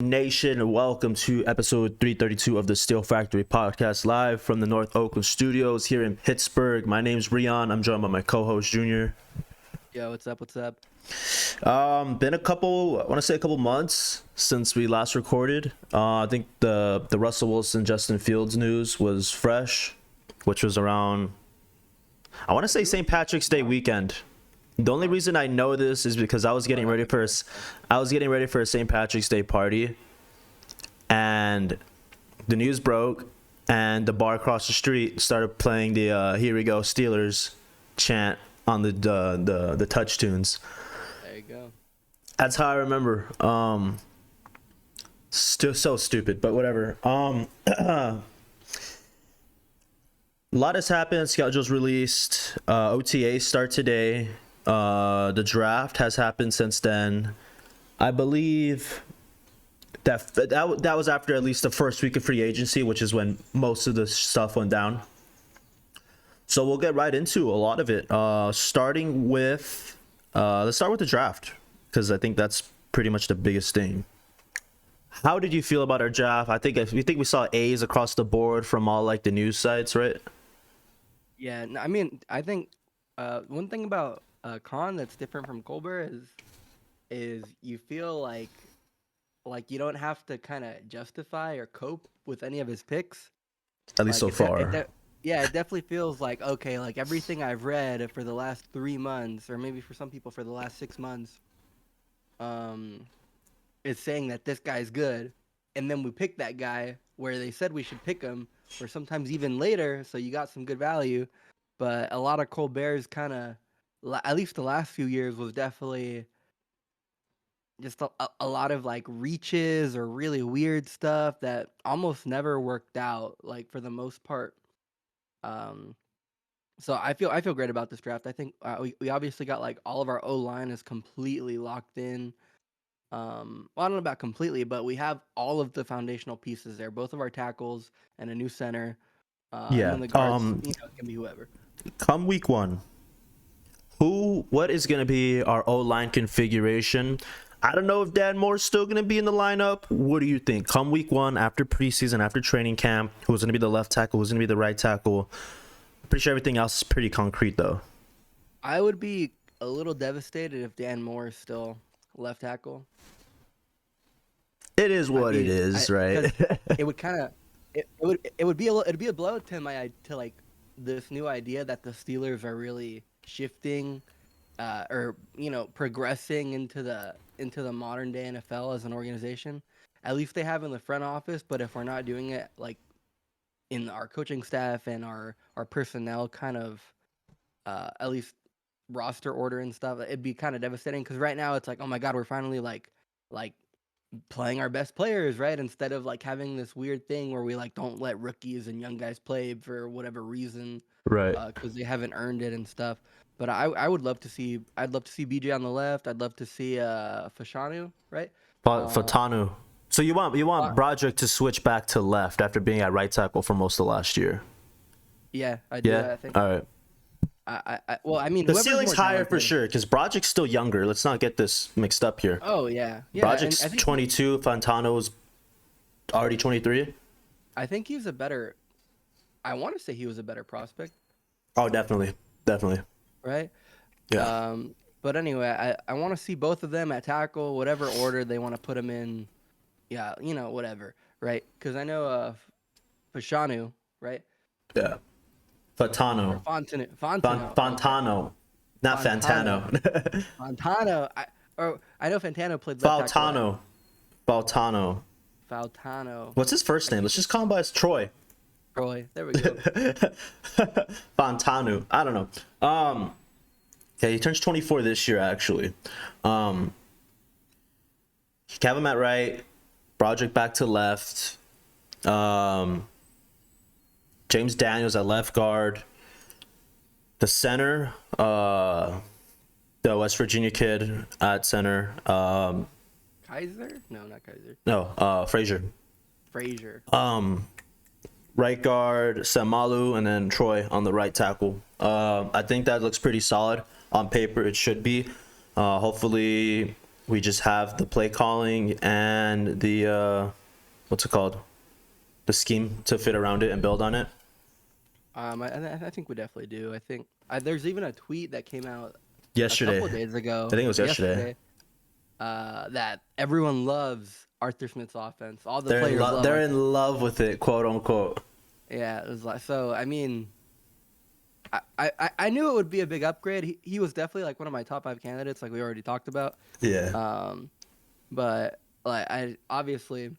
Nation? Welcome to episode 332 of the Steel Factory podcast, live from the North Oakland studios here in Pittsburgh. My name's Rion. I'm joined by my co-host Junior. Yo, what's up? Been a couple months since we last recorded. I think the Russell Wilson Justin Fields news was fresh, which was around, I want to say, St. Patrick's Day weekend. The only reason I know this is because I was getting ready for a St. Patrick's Day party, and the news broke, and the bar across the street started playing the "Here We Go Steelers" chant on the touch tunes. There you go. That's how I remember. Still so stupid, but whatever. A lot has happened. Schedules released. OTA start today. The draft has happened since then. I believe that was after at least the first week of free agency, which is when most of the stuff went down. So we'll get right into a lot of it. Starting with, let's start with the draft, because I think that's pretty much the biggest thing. How did you feel about our draft? I think we saw A's across the board from all like the news sites, right? Yeah, I mean, I think one thing about Khan that's different from Colbert is you feel like you don't have to kind of justify or cope with any of his picks. At least so far. It definitely feels like, okay, like everything I've read for the last 3 months, or maybe for some people for the last 6 months, is saying that this guy's good, and then we pick that guy where they said we should pick him, or sometimes even later, so you got some good value. But a lot of Colbert's kind of, at least the last few years, was definitely just a lot of like reaches or really weird stuff that almost never worked out, like for the most part. So I feel great about this draft. I think we obviously got like all of our O-line is completely locked in. Well, I don't know about completely, but we have all of the foundational pieces there. Both of our tackles and a new center. And then the guards, it can be whoever. Come week one, what is going to be our O-line configuration? I don't know if Dan Moore's still going to be in the lineup. What do you think? Come week one, after preseason, after training camp, who's going to be the left tackle, who's going to be the right tackle? Pretty sure everything else is pretty concrete, though. I would be a little devastated if Dan Moore is still left tackle. It is what it is, right? It would kind of, it'd be a blow to like this new idea that the Steelers are really shifting, or progressing into the modern day NFL as an organization. At least they have in the front office, but if we're not doing it like in our coaching staff and our personnel kind of at least roster order and stuff, it'd be kind of devastating, because right now it's like, oh my god, we're finally like playing our best players, right? Instead of like having this weird thing where we like don't let rookies and young guys play for whatever reason, right? Because they haven't earned it and stuff. But I'd love to see BJ on the left. I'd love to see Fashanu, right? Fatanu. So you want Broderick to switch back to left after being at right tackle for most of last year? Yeah, I do. Yeah, I think. All right. Well, I mean, the ceiling's higher for sure, because Broderick's still younger. Let's not get this mixed up here. Oh yeah. Broderick's 22. Fantano's already 23. I think he's a better. I want to say he was a better prospect. Oh, definitely. Right. Yeah. But anyway, I want to see both of them at tackle, whatever order they want to put them in. Yeah, whatever, right? Because I know Fashanu, right? Yeah. Fontano. Fontano. Not Fantano. Fontano. I know Fantano played left tackle. Fautano. What's his first name? Let's just call him by Troy. There we go. Fontanu. I don't know. Okay, he turns 24 this year, actually. Have him at right. Broderick back to left. James Daniels at left guard. The center, the West Virginia kid at center. Kaiser? No, not Kaiser. No, Frazier. Right guard, Samalu, and then Troy on the right tackle. I think that looks pretty solid. On paper, it should be. Hopefully, We just have the play calling and the what's it called? The scheme to fit around it and build on it. I think we definitely do. I think there's even a tweet that came out a Yesterday, couple days ago. I think it was yesterday. That everyone loves Arthur Smith's offense. All the They're players love. they're in love with it, quote unquote. Yeah, it was like so. I mean, I knew it would be a big upgrade. He was definitely like one of my top 5 candidates, like we already talked about. Yeah. But like I obviously,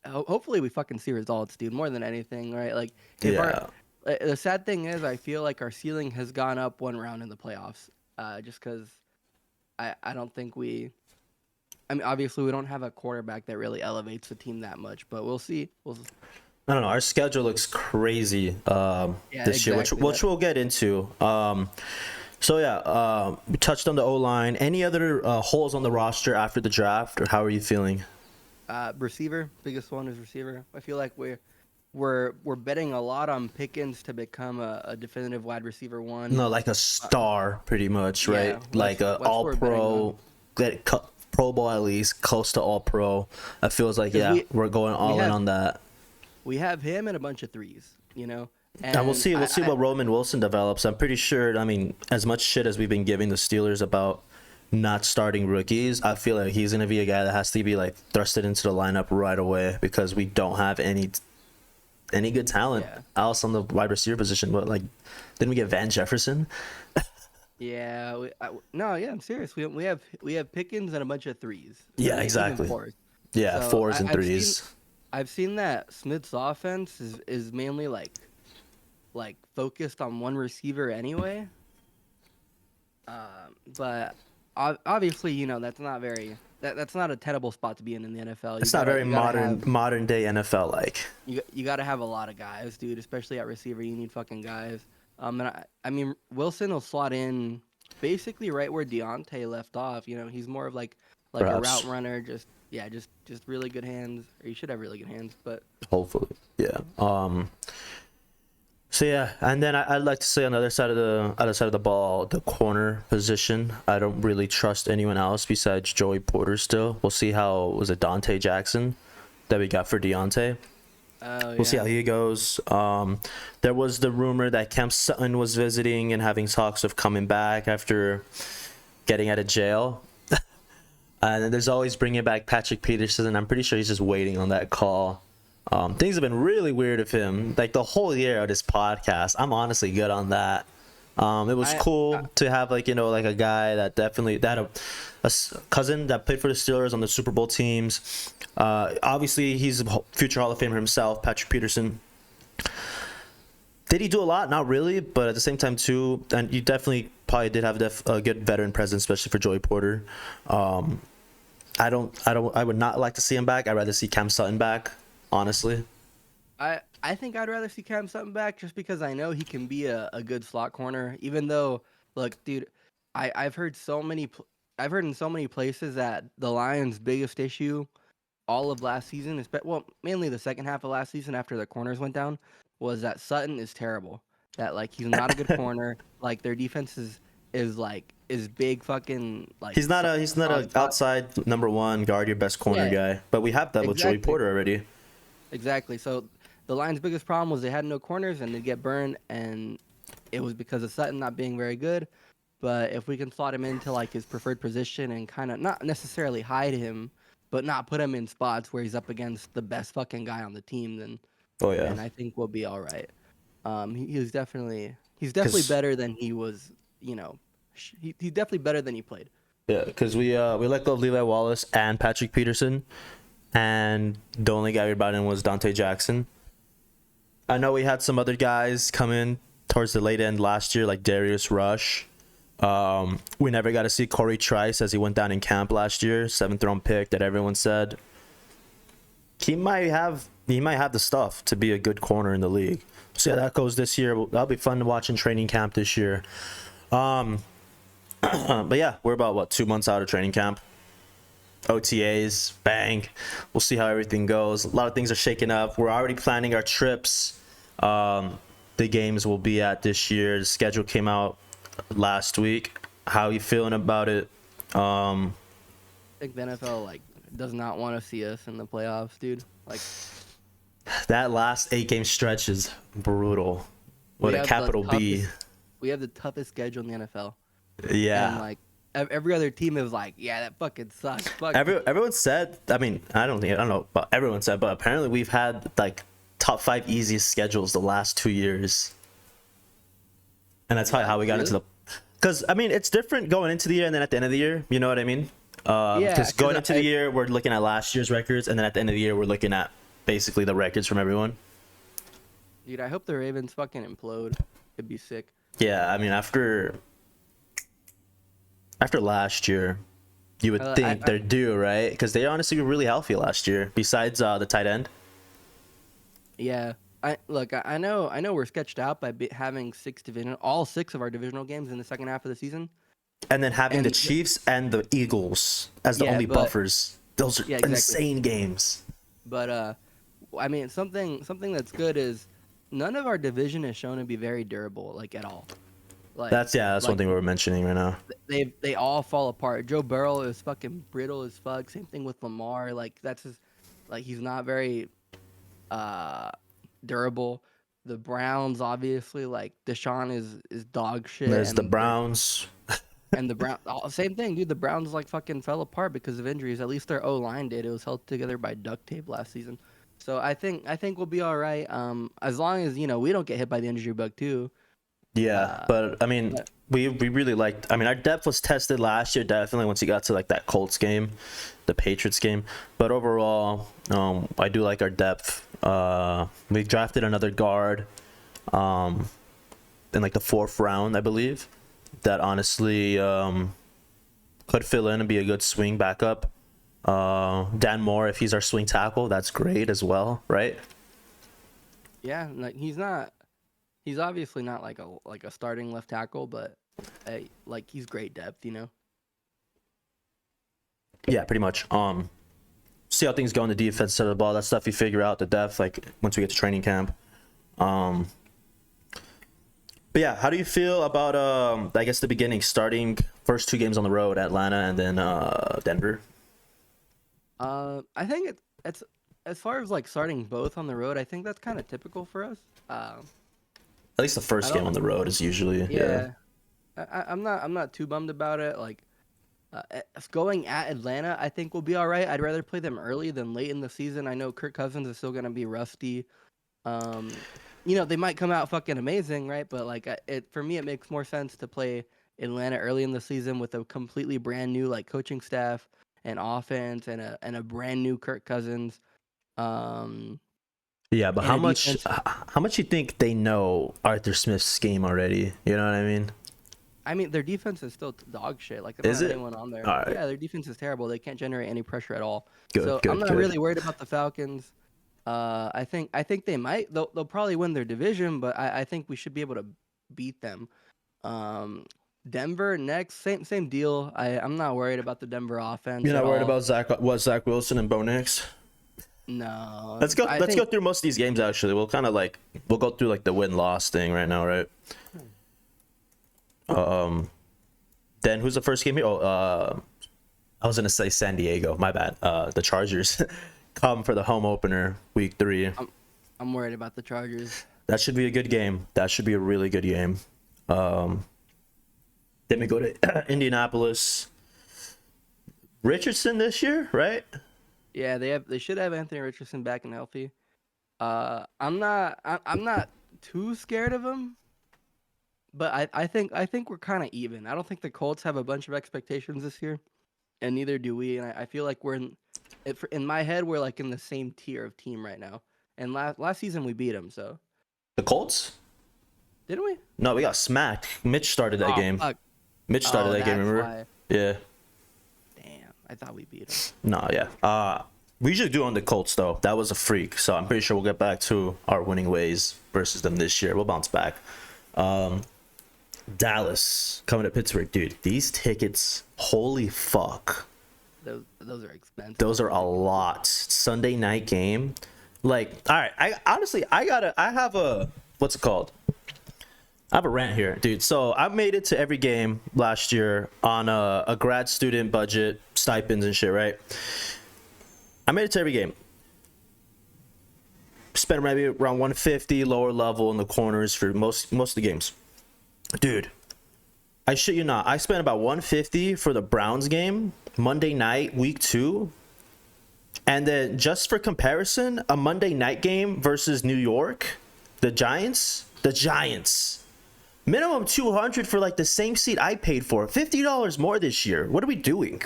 hopefully we fucking see results, dude. More than anything, right? Like if Yeah. the sad thing is, I feel like our ceiling has gone up one round in the playoffs. Just because I don't think we. I mean, obviously we don't have a quarterback that really elevates the team that much, but we'll see. I don't know. Our schedule looks crazy this year, exactly. which we'll get into. So yeah, we touched on the O-line. Any other holes on the roster after the draft, or how are you feeling? Receiver, biggest one is receiver. I feel like we're betting a lot on Pickens to become a definitive wide receiver one. No, like a star, pretty much, right? Yeah, Like a that's what we're betting All-Pro, on. get Pro Bowl at least, close to All-Pro. It feels like we're going all in on that. We have him and a bunch of threes, And we'll see. We'll see what Roman Wilson develops. I'm pretty sure. I mean, as much shit as we've been giving the Steelers about not starting rookies, I feel like he's gonna be a guy that has to be like thrusted into the lineup right away because we don't have any good talent else on the wide receiver position. But like, didn't we get Van Jefferson? Yeah, I'm serious. We have Pickens and a bunch of threes. Yeah, Even exactly. fours. Yeah, So fours and threes. I've seen that Smith's offense is mainly like focused on one receiver anyway. But obviously, that's not that's not a tenable spot to be in the NFL. It's not very modern day NFL like. You got to have a lot of guys, dude. Especially at receiver, you need fucking guys. And I mean Wilson will slot in basically right where Deontay left off. He's more of like Perhaps. a route runner. Just really good hands. Or you should have really good hands, but Hopefully, yeah. So yeah, and then I'd like to say on the other side of the ball, the corner position. I don't really trust anyone else besides Joey Porter. Still, we'll see how was it Dante Jackson that we got for Deontay. We'll see how he goes. There was the rumor that Cam Sutton was visiting and having talks of coming back after getting out of jail. And then there's always bringing back Patrick Peterson. I'm pretty sure he's just waiting on that call. Things have been really weird of him. Like the whole year of this podcast, I'm honestly good on that. It was cool to have like a guy that had a cousin that played for the Steelers on the Super Bowl teams. Obviously, he's a future Hall of Famer himself, Patrick Peterson. Did he do a lot? Not really, but at the same time too, and you definitely probably did have a good veteran presence, especially for Joey Porter. I would not like to see him back. I'd rather see Cam Sutton back, honestly. I think I'd rather see Cam Sutton back just because I know he can be a good slot corner. Even though, look, dude, I've heard in so many places that the Lions' biggest issue all of last season, mainly the second half of last season after the corners went down, was that Sutton is terrible. That like he's not a good corner. Like their defense is big fucking like. He's not a outside number one guard, your best corner guy. But we have that with Joey Porter already. Exactly. So the Lions' biggest problem was they had no corners and they'd get burned, and it was because of Sutton not being very good. But if we can slot him into like his preferred position and kind of not necessarily hide him, but not put him in spots where he's up against the best fucking guy on the team, then I think we'll be all right. He's definitely better than he was. He's definitely better than he played. Yeah, because we let go of Levi Wallace and Patrick Peterson, and the only guy we brought in was Dante Jackson. I know we had some other guys come in towards the late end last year, like Darius Rush. We never got to see Corey Trice as he went down in camp last year, 7th round pick that everyone said he might have the stuff to be a good corner in the league. So yeah, that goes this year. That'll be fun to watch in training camp this year. But yeah, we're about 2 months out of training camp. OTAs, bang. We'll see how everything goes. A lot of things are shaking up. We're already planning our trips. The games we'll be at this year. The schedule came out last week. How are you feeling about it? think the NFL like does not want to see us in the playoffs, dude. Like That last 8-game stretch is brutal. we With a have capital B. we have the toughest schedule in the NFL, and Yeah. like every other team is like, yeah, that fucking sucks. Fuck. Everyone said, I mean, I don't know, but everyone said, but apparently we've had like top 5 easiest schedules the last 2 years. And that's how we got into the, because I mean, it's different going into the year and then at the end of the year. You know what I mean? Because going into the year, we're looking at last year's records, and then at the end of the year, we're looking at basically the records from everyone. Dude, I hope the Ravens fucking implode. It'd be sick. Yeah, I mean, after last year, you would think they're due, right? Because they honestly were really healthy last year. Besides the tight end. Yeah, I know we're sketched out by having all 6 of our divisional games in the second half of the season, and then having the Chiefs and the Eagles as the only buffers. Those are insane games. But I mean, something that's good is none of our division is shown to be very durable, like at all. Like that's one thing we were mentioning right now. They all fall apart. Joe Burrow is fucking brittle as fuck. Same thing with Lamar. Like that's just like he's not very durable. The Browns obviously, like Deshaun is dog shit. There's the Browns. And the Browns, same thing, dude. The Browns like fucking fell apart because of injuries. At least their O-line did. It was held together by duct tape last season. So I think we'll be all right. As long as we don't get hit by the injury bug too. Yeah, but I mean, we really liked. I mean, our depth was tested last year, definitely once you got to like that Colts game, the Patriots game. But overall, I do like our depth. We drafted another guard, in like the 4th round, I believe. That honestly could fill in and be a good swing backup. Dan Moore, if he's our swing tackle, that's great as well, right? Yeah, like he's obviously not like a starting left tackle, but like he's great depth, Yeah, pretty much. See how things go on the defense side of the ball. That stuff you figure out the depth like once we get to training camp. But yeah, how do you feel about I guess the beginning, starting first 2 games on the road, Atlanta and then Denver? I think it's as far as like starting both on the road, I think that's kind of typical for us. At least the first game on the road is usually yeah. I'm not too bummed about it. Like going at Atlanta, I think we'll be all right. I'd rather play them early than late in the season. I know Kirk Cousins is still gonna be rusty. They might come out fucking amazing, right? But like for me, it makes more sense to play Atlanta early in the season with a completely brand new like coaching staff and offense and a brand new Kirk Cousins. Yeah, but how much you think they know Arthur Smith's scheme already? You know what I mean? I mean, their defense is still dog shit. Like, there's not anyone on there. Right. Yeah, their defense is terrible. They can't generate any pressure at all. Good, I'm not really worried about the Falcons. I think they might. They'll probably win their division, but I think we should be able to beat them. Denver next, same deal. I'm not worried about the Denver offense. You're not worried about Zach Wilson and Bo Nix? No. Let's go through most of these games. Actually, we'll go through like the win-loss thing right now, right? Then who's the first game here? I was gonna say San Diego. My bad. The Chargers come for the home opener, week 3. I'm worried about the Chargers. That should be a good game. That should be a really good game. Then we go to Indianapolis. Richardson this year, right? Yeah, they should have Anthony Richardson back and healthy. I'm not too scared of him, but I think we're kind of even. I don't think the Colts have a bunch of expectations this year, and neither do we. And I feel like in my head we're like in the same tier of team right now. And last season we beat them, so. The Colts? Didn't we? No, we got smacked. Mitch started that game. Fuck. Mitch started that game, remember? Why. Yeah. Damn, I thought we beat them. No, yeah. We usually do on the Colts, though. That was a freak. So I'm pretty sure we'll get back to our winning ways versus them this year. We'll bounce back. Dallas coming to Pittsburgh. Dude, these tickets, holy fuck. Those are expensive. Those are a lot. Sunday night game. Like, all right. I have a, what's it called? I have a rant here, dude. So I made it to every game last year on a grad student budget, stipends and shit, right? I made it to every game. Spent maybe around 150 lower level in the corners for most of the games. Dude, I shit you not. I spent about 150 for the Browns game Monday night, week 2. And then just for comparison, a Monday night game versus New York, the Giants. Minimum 200 for like the same seat I paid for. $50 more this year. What are we doing?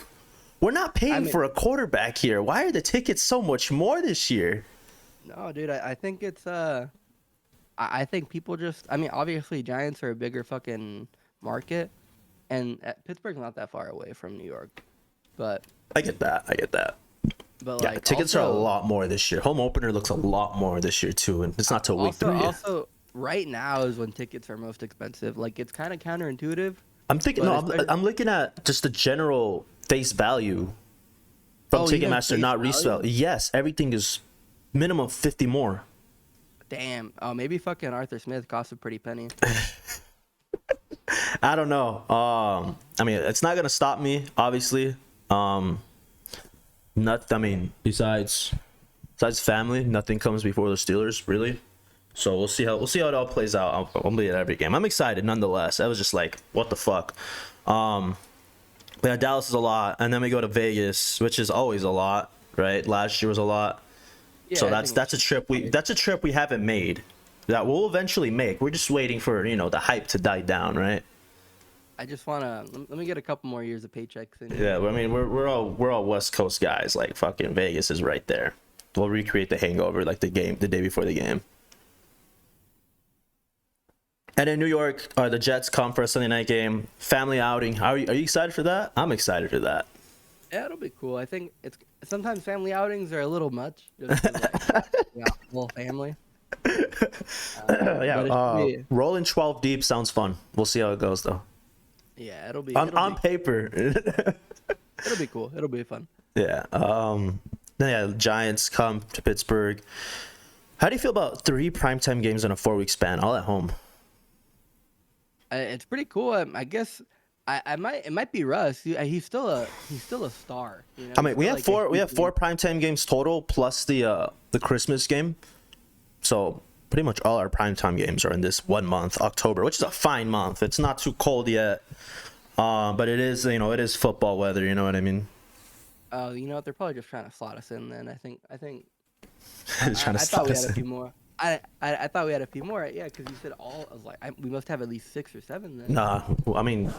We're not paying for a quarterback here. Why are the tickets so much more this year? No, dude, I think it's I think people just, I mean, obviously Giants are a bigger fucking market, and Pittsburgh's not that far away from New York, but I get that. but Yeah, like tickets also, are a lot more this year. Home opener looks a lot more this year too, and it's not till week 3. Also, right now is when tickets are most expensive. Like, it's kind of counterintuitive. I'm thinking, I'm looking at just the general face value from Ticketmaster, not resale. Yes, everything is minimum 50 more. Damn. Oh, maybe fucking Arthur Smith costs a pretty penny. I don't know. I mean, it's not gonna stop me, obviously. Besides family, nothing comes before the Steelers, really. So we'll see how it all plays out. I'll be at every game. I'm excited nonetheless. I was just like, what the fuck. But yeah, Dallas is a lot, and then we go to Vegas, which is always a lot, right? Last year was a lot. Yeah, so that's a trip we haven't made, that we'll eventually make. We're just waiting for the hype to die down, right? I just wanna let me get a couple more years of paychecks in. Yeah, I mean we're all West Coast guys. Like fucking Vegas is right there. We'll recreate the hangover like the day before the game. And in New York, the Jets come for a Sunday night game, family outing. Are you excited for that? I'm excited for that. Yeah, it'll be cool. I think sometimes family outings are a little much. Just 'cause, like, whole family. Rolling 12 deep sounds fun. We'll see how it goes though. Yeah, it'll be on paper. It'll be cool. It'll be fun. Yeah. Giants come to Pittsburgh. How do you feel about 3 primetime games in a 4-week span, all at home? It's pretty cool. I guess it might be Russ. He's still a star. You know? I mean, we have 4 primetime games total plus the Christmas game. So pretty much all our primetime games are in this 1 month, October, which is a fine month. It's not too cold yet, but it is it is football weather. You know what I mean? Oh, you know what? They're probably just trying to slot us in. Then I think. I thought we had a few more. I thought we had a few more. Yeah, because you said all. I was like, we must have at least 6 or 7 then. Nah, I mean,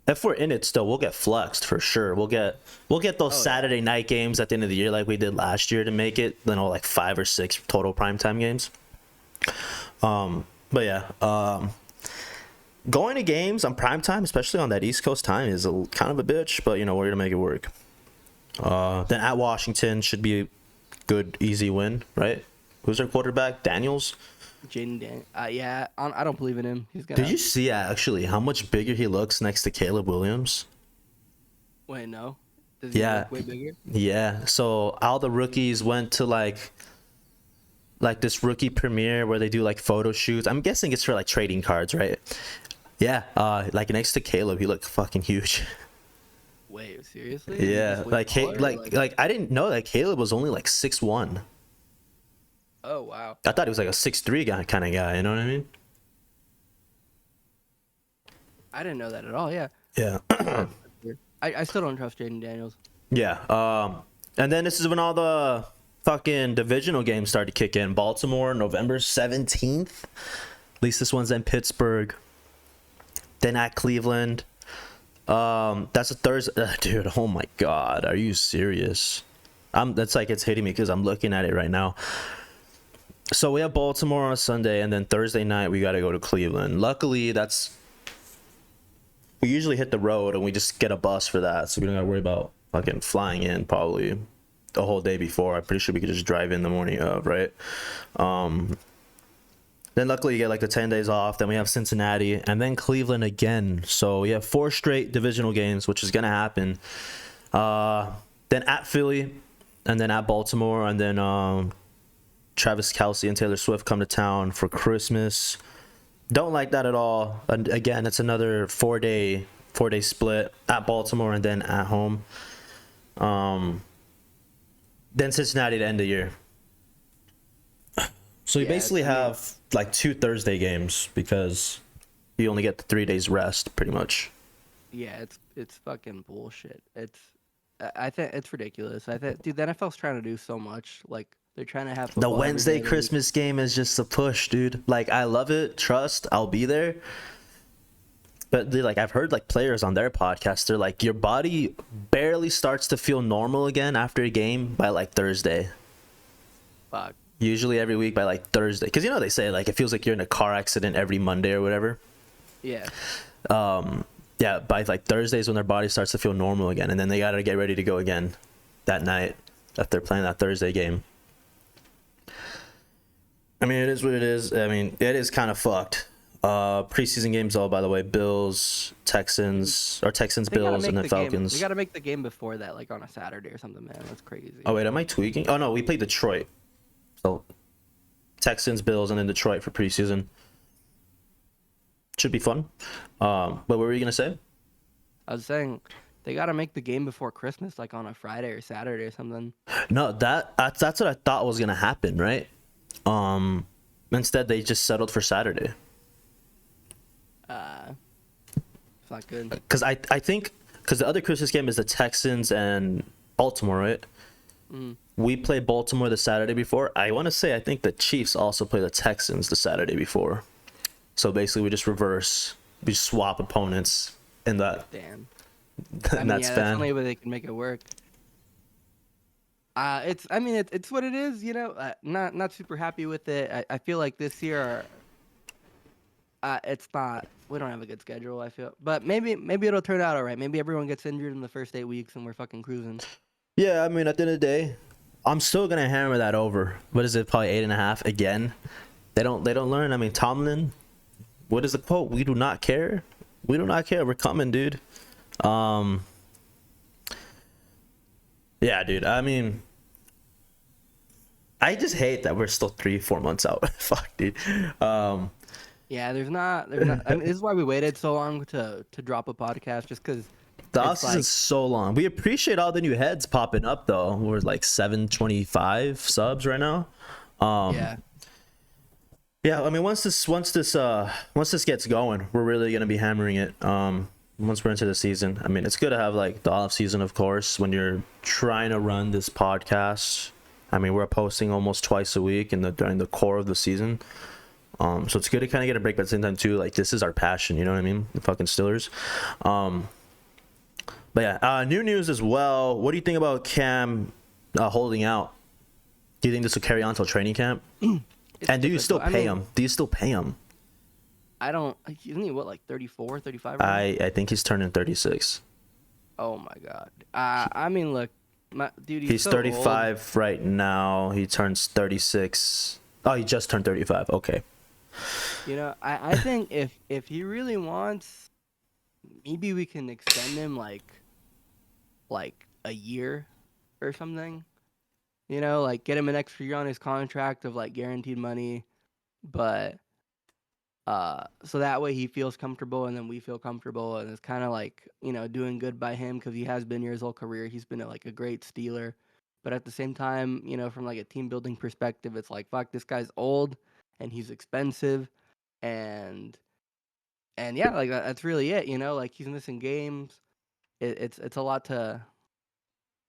if we're in it still, we'll get flexed for sure. We'll get those Saturday night games at the end of the year like we did last year to make it. Like 5 or 6 total primetime games. But yeah, going to games on primetime, especially on that East Coast time, is kind of a bitch. But we're gonna make it work. Then at Washington should be a good, easy win, right? Who's our quarterback? Daniels? Jaden Daniels. Yeah, I don't believe in him. Did you see actually how much bigger he looks next to Caleb Williams? Wait, no. Does he look way bigger? Yeah. So all the rookies went to like this rookie premiere where they do like photo shoots. I'm guessing it's for like trading cards, right? Yeah. Like next to Caleb, he looked fucking huge. Wait, seriously? Yeah. Like I didn't know that Caleb was only like 6'1". Oh wow! I thought he was like a 6'3" guy kind of guy. You know what I mean? I didn't know that at all. Yeah. Yeah. I still don't trust Jaden Daniels. Yeah. And then this is when all the fucking divisional games start to kick in. Baltimore, November 17th. At least this one's in Pittsburgh. Then at Cleveland. That's a Thursday. Dude, oh my God. Are you serious? That's like it's hitting me because I'm looking at it right now. So we have Baltimore on a Sunday, and then Thursday night we got to go to Cleveland. Luckily, we usually hit the road and we just get a bus for that, so we don't got to worry about fucking flying in probably the whole day before. I'm pretty sure we could just drive in the morning of, right? Then luckily you get like the 10 days off. Then we have Cincinnati and then Cleveland again. So we have 4 straight divisional games, which is gonna happen. Then at Philly, and then at Baltimore, and then Travis Kelce and Taylor Swift come to town for Christmas. Don't like that at all. And again, it's another 4-day split at Baltimore and then at home. Then Cincinnati to end the year. So you Yeah, basically have like 2 Thursday games because you only get the 3 days rest, pretty much. yeah, it's fucking bullshit. I think it's ridiculous. I think, dude, the NFL's trying to do so much. Like they're trying to have The football every Wednesday day of the week. Christmas game is just a push, dude. Like I love it. Trust, I'll be there. But like I've heard like players on their podcast, they're like your body barely starts to feel normal again after a game by like Thursday. Fuck. Usually every week by like Thursday, because you know they say like it feels like you're in a car accident every Monday or whatever. Yeah. Yeah, by like Thursdays when their body starts to feel normal again, and then they gotta get ready to go again that night if they're playing that Thursday game. I mean, it is what it is. I mean, it is kind of fucked. Preseason games, all by the way, Bills, Texans, or Texans, They gotta Bills, make and then the game. Falcons. They gotta make the game before that, like on a Saturday or something, man. That's crazy. Oh wait, am I tweaking? Oh no, we played Detroit. So Texans, Bills, and then Detroit for preseason. Should be fun. But what were you gonna say? I was saying they gotta make the game before Christmas, like on a Friday or Saturday or something. No, that's what I thought was gonna happen, right? Instead they just settled for Saturday. It's not good. Because I think because the other Christmas game is the Texans and Baltimore, right? We played Baltimore the Saturday before. I want to say I think the Chiefs also play the Texans the Saturday before. So basically, we just reverse, we swap opponents in that Damn. in that That's the span. only way they can make it work. It's what it is, you know. Not super happy with it. I feel like this year, it's not. We don't have a good schedule. I feel, but maybe it'll turn out all right. Maybe everyone gets injured in the first 8 weeks and we're fucking cruising. Yeah, I mean, at the end of the day, I'm still gonna hammer that over. What is it? Probably 8.5 again. They don't learn. I mean, Tomlin. What is the quote? We do not care. We do not care. We're coming, dude. Yeah, dude. I mean, I just hate that we're still 3-4 months out. Fuck, dude. Yeah, there's not. I mean, this is why we waited so long to drop a podcast, just because The it's offseason's like, so long. We appreciate all the new heads popping up though. We're like 725 subs right now. yeah, Yeah, I mean once this gets going, we're really gonna be hammering it. Once we're into the season. I mean it's good to have like the off season, of course, when you're trying to run this podcast. I mean we're posting almost twice a week during the core of the season. So it's good to kind of get a break, but at the same time too, like this is our passion, you know what I mean? The fucking Steelers. But yeah, new news as well. What do you think about Cam holding out? Do you think this will carry on till training camp? And do you still typical. I pay mean, him? Do you still pay him? I don't. Isn't he what, like 34, 35? Right now? I think he's turning 36. Oh my god. I mean, look, dude, He's so 35 right now. He turns 36. Oh, he just turned 35. Okay. old. You know, I think if he really wants, maybe we can extend him like a year or something. You know, like get him an extra year on his contract of like guaranteed money, but so that way he feels comfortable and then we feel comfortable, and it's kind of like, you know, doing good by him because he has been here his whole career. He's been like a great Steeler, but at the same time, you know, from like a team building perspective, it's like, fuck, this guy's old and he's expensive, and yeah, like that's really it. You know, like he's missing games. It's a lot to.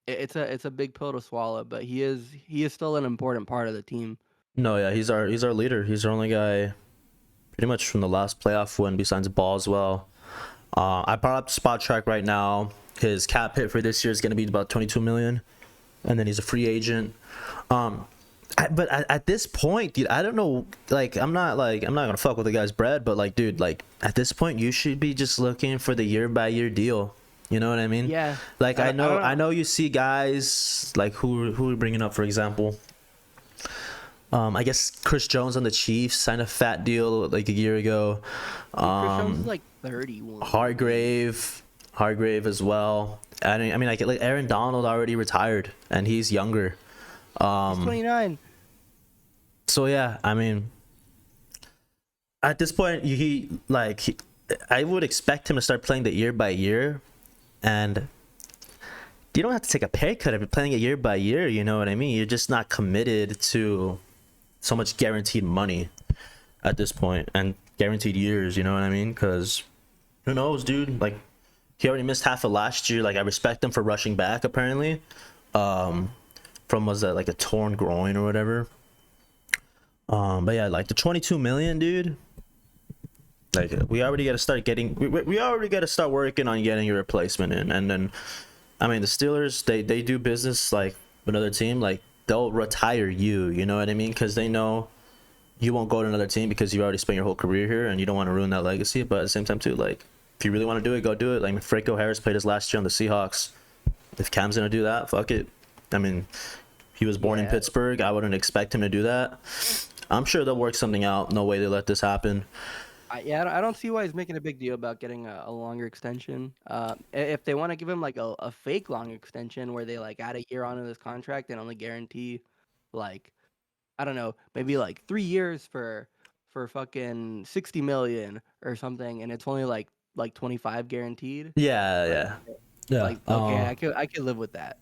It's a big pill to swallow, but he is still an important part of the team. No, yeah, he's our leader. He's our only guy pretty much from the last playoff win besides Ball as well. I brought up Spot Track right now. His cap hit for this year is going to be about 22 million, and then he's a free agent. But at this point, dude, I don't know. Like, I'm not gonna fuck with the guy's bread, but like, dude, like at this point, you should be just looking for the year by year deal. You know what I mean? Yeah. Like I don't know. know you see guys like who are bringing up, for example. I guess Chris Jones on the Chiefs signed a fat deal like a year ago. Chris Jones is like 31. Hargrave as well. I mean, like Aaron Donald already retired and he's younger. He's 29. So yeah, I mean, at this point, I would expect him to start playing the year by year, and you don't have to take a pay cut if you're playing it year by year. You know what I mean? You're just not committed to so much guaranteed money at this point and guaranteed years. You know what I mean? Because who knows, dude? Like, he already missed half of last year. Like, I respect him for rushing back. Apparently, from was that like a torn groin or whatever. But yeah, like the 22 million, dude. Like, we already got to start getting. We already got to start working on getting a replacement in, and then, I mean, the Steelers, they do business like another team. Like, they'll retire you. You know what I mean? Because they know you won't go to another team because you already spent your whole career here, and you don't want to ruin that legacy. But at the same time, too, like, if you really want to do it, go do it. Like, Franco Harris played his last year on the Seahawks. If Cam's gonna do that, fuck it. I mean, he was born in Pittsburgh. I wouldn't expect him to do that. I'm sure they'll work something out. No way they let this happen. I don't see why he's making a big deal about getting a longer extension. If they want to give him like a fake long extension where they like add a year onto this contract and only guarantee, like, I don't know, maybe like 3 years for fucking 60 million or something, and it's only like 25 guaranteed. Yeah. Like, okay, I could live with that.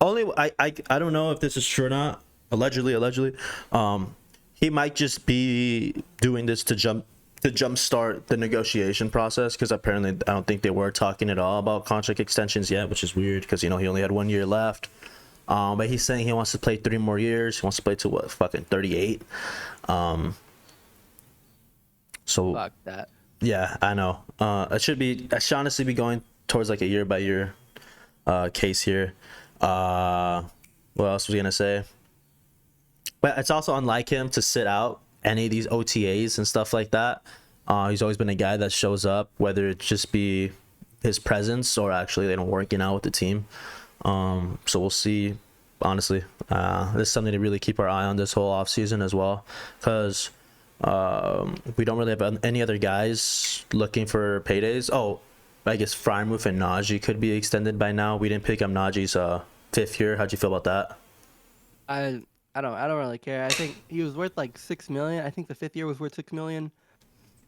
Only I don't know if this is true or not. Allegedly, he might just be doing this to jumpstart the negotiation process, because apparently I don't think they were talking at all about contract extensions yet, which is weird because, you know, he only had 1 year left. But he's saying he wants to play 3 more years. He wants to play to what, fucking 38. So Fuck that. Yeah, I know. I should honestly be going towards like a year by year case here. What else was I gonna say? But it's also unlike him to sit out any of these OTAs and stuff like that. He's always been a guy that shows up, whether it just be his presence or actually they don't working out with the team. So we'll see. Honestly, this is something to really keep our eye on this whole offseason as well, because we don't really have any other guys looking for paydays. Oh, I guess Frymouth and Najee could be extended by now. We didn't pick up Najee's 5th year. How'd you feel about that? I don't really care. I think he was worth like 6 million. I think the 5th year was worth 6 million.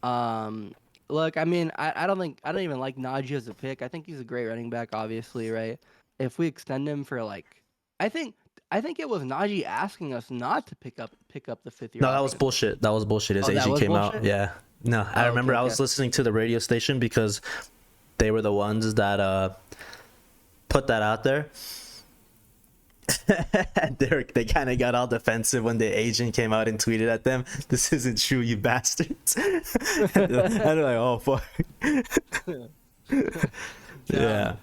Look, I mean, I don't even like Najee as a pick. I think he's a great running back, obviously, right? If we extend him for like, I think it was Najee asking us not to pick up the 5th year. No, that was bullshit. That was bullshit. His agent came out. Yeah. No, I remember I was listening to the radio station because they were the ones that put that out there. They kind of got all defensive when the agent came out and tweeted at them, "This isn't true, you bastards." And they're like, "Oh fuck." Yeah.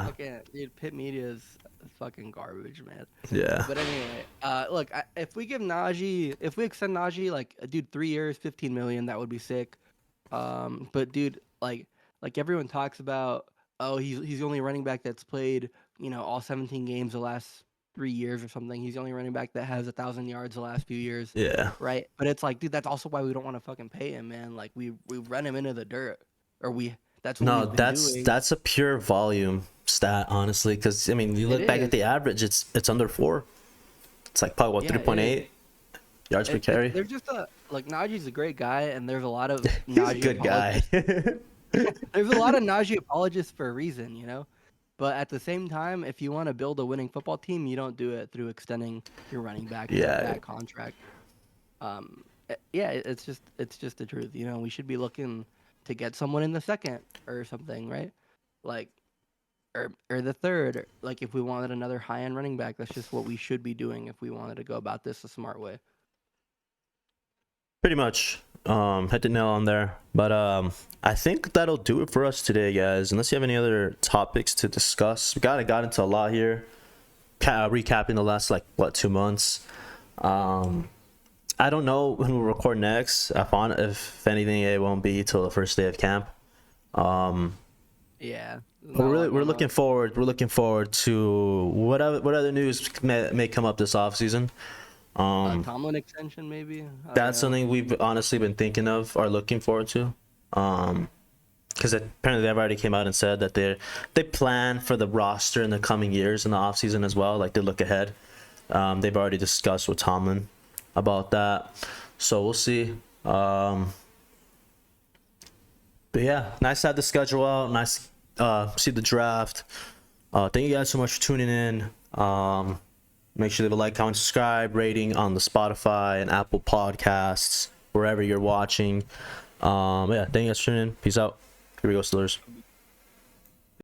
Okay, dude, Pit Media is fucking garbage, man. Yeah. But anyway, look, if we extend Najee, like, dude, 3 years, 15 million, that would be sick. But dude, like everyone talks about, oh, he's the only running back that's played, you know, all 17 games the last 3 years or something. He's the only running back that has 1,000 yards the last few years. Yeah. Right. But it's like, dude, that's also why we don't want to fucking pay him, man. Like, we run him into the dirt, or that's what we've been doing. That's a pure volume stat, honestly, because I mean, you look back at the average, it's under 4. It's like probably what, 3.8 yards per carry. They're just like, Najee's a great guy, and there's a lot of He's Najee a good guy. There's a lot of Najee apologists for a reason, you know. But at the same time, if you want to build a winning football team, you don't do it through extending your running back to that contract. It's just the truth, you know. We should be looking to get someone in the 2nd or something, right? Like, or the 3rd. Like, if we wanted another high-end running back, that's just what we should be doing if we wanted to go about this a smart way. Pretty much. Hit the nail on there. But I think that'll do it for us today, guys. Unless you have any other topics to discuss. We got into a lot here. Recapping the last, 2 months. I don't know when we'll record next. If anything, it won't be till the first day of camp. Yeah. We're looking forward. We're looking forward to what other news may come up this offseason. Tomlin extension, maybe. That's something we've honestly been thinking of or looking forward to. Because apparently they've already came out and said that they plan for the roster in the coming years in the offseason as well. Like, they look ahead. They've already discussed with Tomlin about that. So we'll see. But yeah, nice to have the schedule out. Nice see the draft. Thank you guys so much for tuning in. Make sure to leave a like, comment, subscribe, rating on the Spotify and Apple Podcasts, wherever you're watching. Yeah, thank you guys for tuning in. Peace out. Here we go, Steelers.